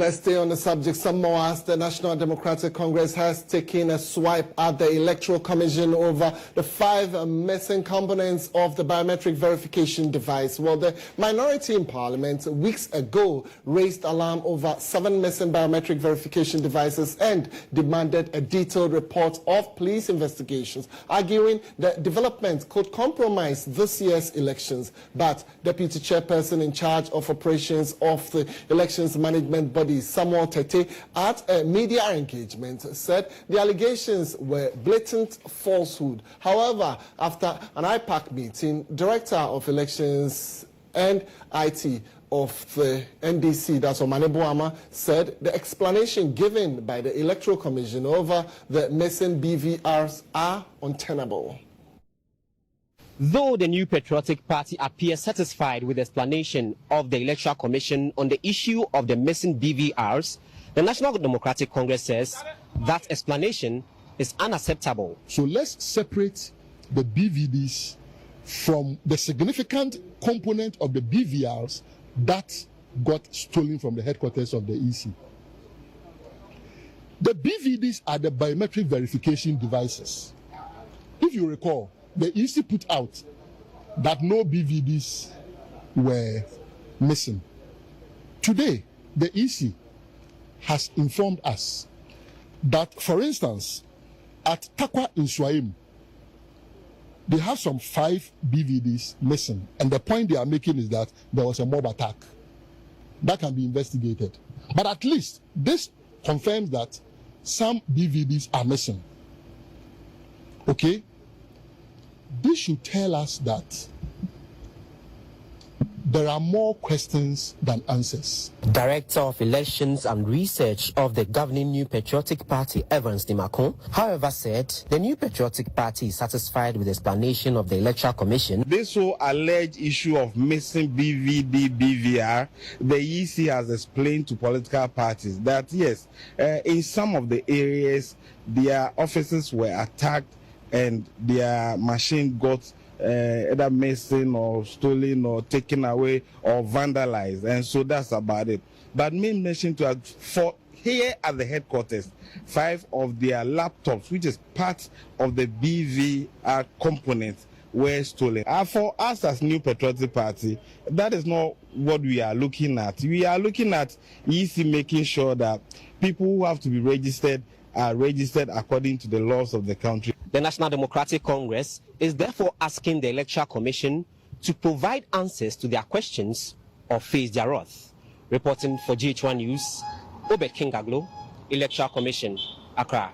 Let's stay on the subject some more as the National Democratic Congress has taken a swipe at the Electoral Commission over the 5 missing components of the biometric verification device. Well, the minority in Parliament weeks ago raised alarm over 7 missing biometric verification devices and demanded a detailed report of police investigations, arguing that development could compromise this year's elections. But Deputy Chairperson in charge of operations of the Elections Management Body, Samuel Tete, at a media engagement said the allegations were blatant falsehood. However, after an IPAC meeting, Director of Elections and IT of the NDC, that's Omane Boama, said the explanation given by the Electoral Commission over the missing BVRs are untenable. Though the New Patriotic Party appears satisfied with the explanation of the Electoral Commission on the issue of the missing BVRs, the National Democratic Congress says that explanation is unacceptable. So let's separate the BVDs from the significant component of the BVRs that got stolen from the headquarters of the EC. The BVDs are the biometric verification devices. If you recall, the EC put out that no BVDs were missing. Today, the EC has informed us that, for instance, at Takwa in Swaim, they have some 5 BVDs missing. And the point they are making is that there was a mob attack. That can be investigated. But at least this confirms that some BVDs are missing. Okay? This should tell us that there are more questions than answers. Director of Elections and Research of the governing New Patriotic Party, Evans Dimacon, however, said the New Patriotic Party is satisfied with the explanation of the Electoral Commission. This whole alleged issue of missing BVD, BVR, the EC has explained to political parties that yes, in some of the areas, their offices were attacked and their machine got either missing or stolen or taken away or vandalized, and so that's about it. But main mention to for here at the headquarters, 5 of their laptops, which is part of the BVR components, were stolen. For us as New Patriotic Party, that is not what we are looking at. We are looking at EC making sure that people who have to be registered are registered according to the laws of the country. The National Democratic Congress is therefore asking the Electoral Commission to provide answers to their questions or face their wrath. Reporting for GH1 News, Obed Kingaglo, Electoral Commission, Accra.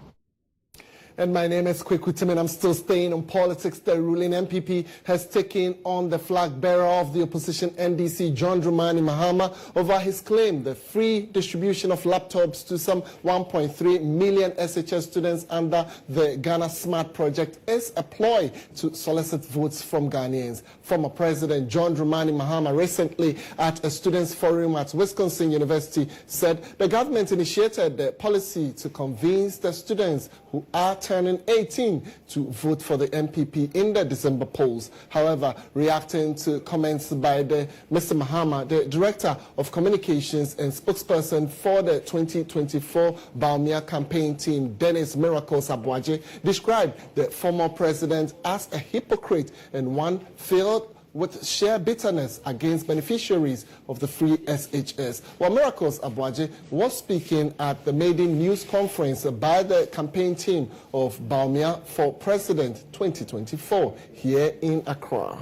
And my name is Kweku Tim, and I'm still staying on politics. The ruling MPP has taken on the flag bearer of the opposition NDC, John Dramani Mahama, over his claim the free distribution of laptops to some 1.3 million SHS students under the Ghana Smart Project is a ploy to solicit votes from Ghanaians. Former President John Dramani Mahama recently at a students' forum at Wisconsin University said the government initiated the policy to convince the students who are turning 18 to vote for the MPP in the December polls. However, reacting to comments by Mr. Mahama, the Director of Communications and spokesperson for the 2024 Baumia campaign team, Dennis Miracles Abuaje, described the former president as a hypocrite and one filled with sheer bitterness against beneficiaries of the free SHS. While Miracles Abuaje was speaking at the maiden news conference by the campaign team of Baumia for President 2024 here in Accra.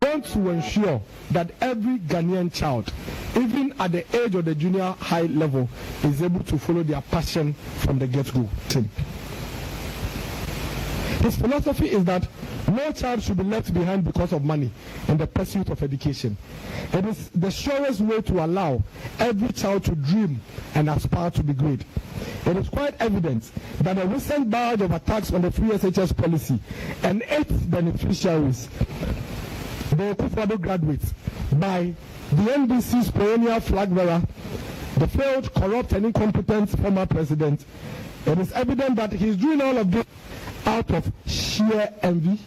Want to ensure that every Ghanaian child, even at the age of the junior high level, is able to follow their passion from the get-go. His philosophy is that no child should be left behind because of money in the pursuit of education. It is the surest way to allow every child to dream and aspire to be great. It is quite evident that a recent barrage of attacks on the free SHS policy and its beneficiaries, the Kufado graduates, by the NDC's perennial flag bearer, the failed, corrupt and incompetent former president, it is evident that he is doing all of this out of sheer envy,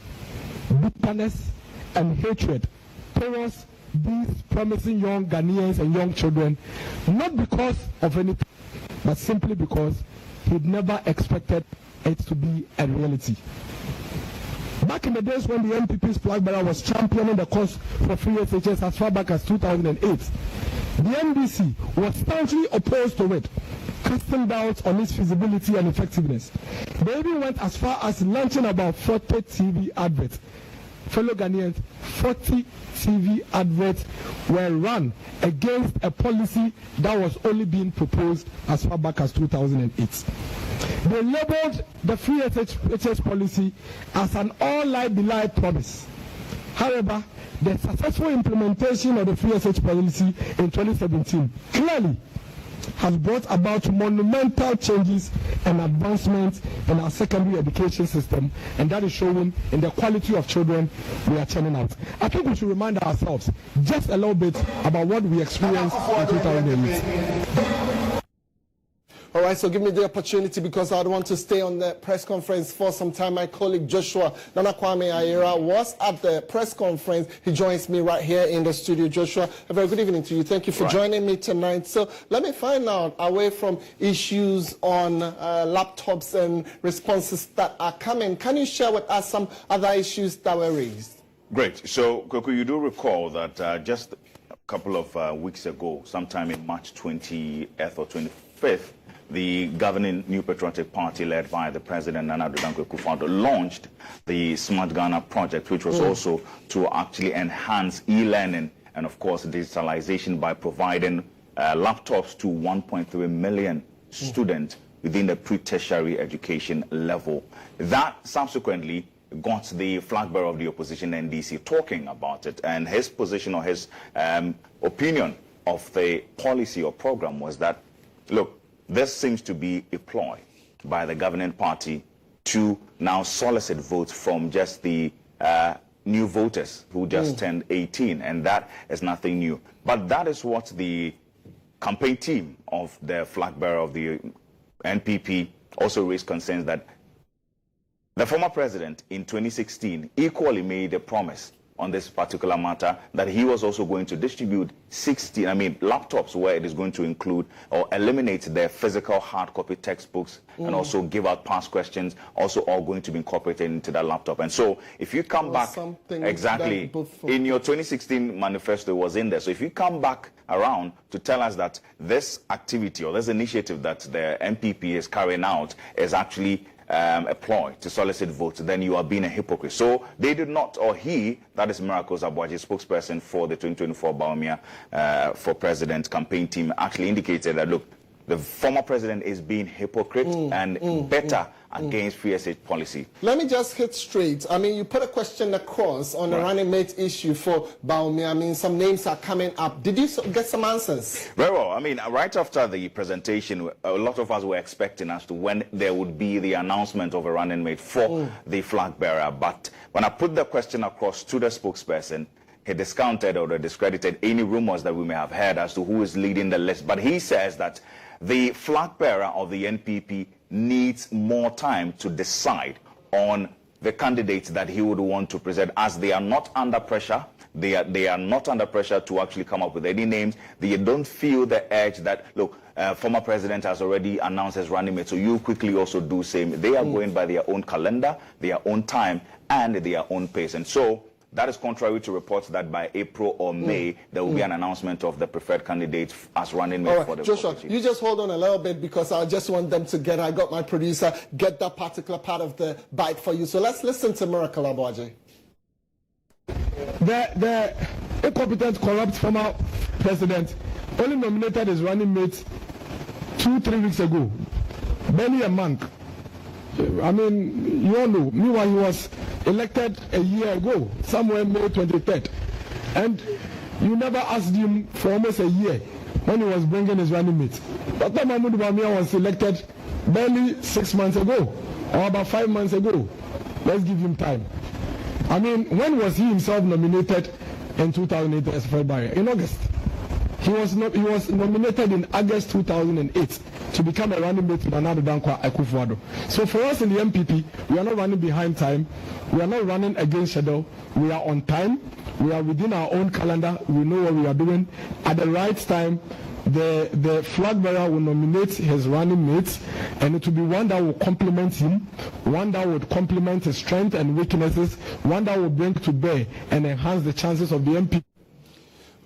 bitterness and hatred towards these promising young Ghanaians and young children, not because of anything, but simply because he'd never expected it to be a reality. Back in the days when the NPP's flag bearer was championing the cause for free SHS as far back as 2008, the NDC was staunchly opposed to it, casting doubts on its feasibility and effectiveness. They even went as far as launching about 40 TV adverts. Fellow Ghanaians, 40 TV adverts were run against a policy that was only being proposed as far back as 2008. They labeled the free SHS policy as an all-lie-be-lie promise. However, the successful implementation of the free SH policy in 2017 clearly has brought about monumental changes and advancements in our secondary education system, and that is shown in the quality of children we are churning out. I think we should remind ourselves just a little bit about what we experienced in 2008. All right, so give me the opportunity because I want to stay on the press conference for some time. My colleague Joshua Nana Kwame Ayera was at the press conference. He joins me right here in the studio. Joshua, a very good evening to you. Thank you for joining me tonight. So let me find out, away from issues on laptops and responses that are coming, can you share with us some other issues that were raised? Great. So, Koko, you do recall that just a couple of weeks ago, sometime in March 20th or 25th, the governing New Patriotic Party, led by the President Nana Addo Dankwa Akufo-Addo, launched the Smart Ghana project, which was also to actually enhance e-learning and, of course, digitalization by providing laptops to 1.3 million students within the pre-tertiary education level. That subsequently got the flag bearer of the opposition, NDC, talking about it, and his position or his opinion of the policy or program was that, look, this seems to be a ploy by the governing party to now solicit votes from just the new voters who just turned 18, and that is nothing new. But that is what the campaign team of the flag bearer of the NPP also raised concerns that the former president in 2016 equally made a promise on this particular matter, that he was also going to distribute laptops where it is going to include or eliminate the physical hard copy textbooks and also give out past questions, also all going to be incorporated into that laptop. And so if you come back, exactly, in your 2016 manifesto was in there. So if you come back around to tell us that this activity or this initiative that the MPP is carrying out is actually a ploy to solicit votes, then you are being a hypocrite. So they did not, or he, that is Miracles Abuaji, spokesperson for the 2024 Baumia for President campaign team, actually indicated that, look, the former president is being hypocrite and better against free SH policy. Let me just hit straight. I mean, you put a question across on the running mate issue for Baumia. I mean, some names are coming up. Did you get some answers? Very well. I mean, right after the presentation, a lot of us were expecting as to when there would be the announcement of a running mate for the flag bearer. But when I put the question across to the spokesperson, he discounted or discredited any rumors that we may have heard as to who is leading the list. But he says that the flag bearer of the NPP needs more time to decide on the candidates that he would want to present, as they are not under pressure. They are not under pressure to actually come up with any names. They don't feel the urge that, look, former president has already announced his running mate, so you quickly also do same. They are going by their own calendar, their own time, and their own pace. And so that is contrary to reports that by April or May, there will be an announcement of the preferred candidate as running mate for the Joshua, you just hold on a little bit because I just want them to I got my producer, get that particular part of the bite for you. So let's listen to Miracle Abuaji. The incompetent, corrupt former president only nominated his running mate 2-3 weeks ago, barely a month. I mean, you all know, meanwhile he was elected a year ago, somewhere May 23rd. And you never asked him for almost a year when he was bringing his running mate. Dr. Mahmoud Bawumia was elected barely 6 months ago, or about 5 months ago. Let's give him time. I mean, when was he himself nominated in 2008 as Fred Barrier? In August. He was nominated in August 2008 to become a running mate to Nana Dankwa Akufo-Addo. So for us in the MPP, we are not running behind time. We are not running against schedule. We are on time. We are within our own calendar. We know what we are doing. At the right time, the flag bearer will nominate his running mates, and it will be one that will complement him, one that would complement his strengths and weaknesses, one that will bring to bear and enhance the chances of the MP.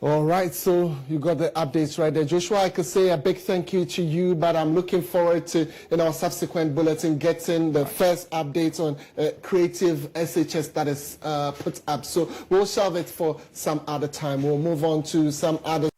All right, so you got the updates right there. Joshua, I could say a big thank you to you, but I'm looking forward to, in our subsequent bulletin, getting the first updates on creative SHS that is put up. So we'll shelve it for some other time. We'll move on to some other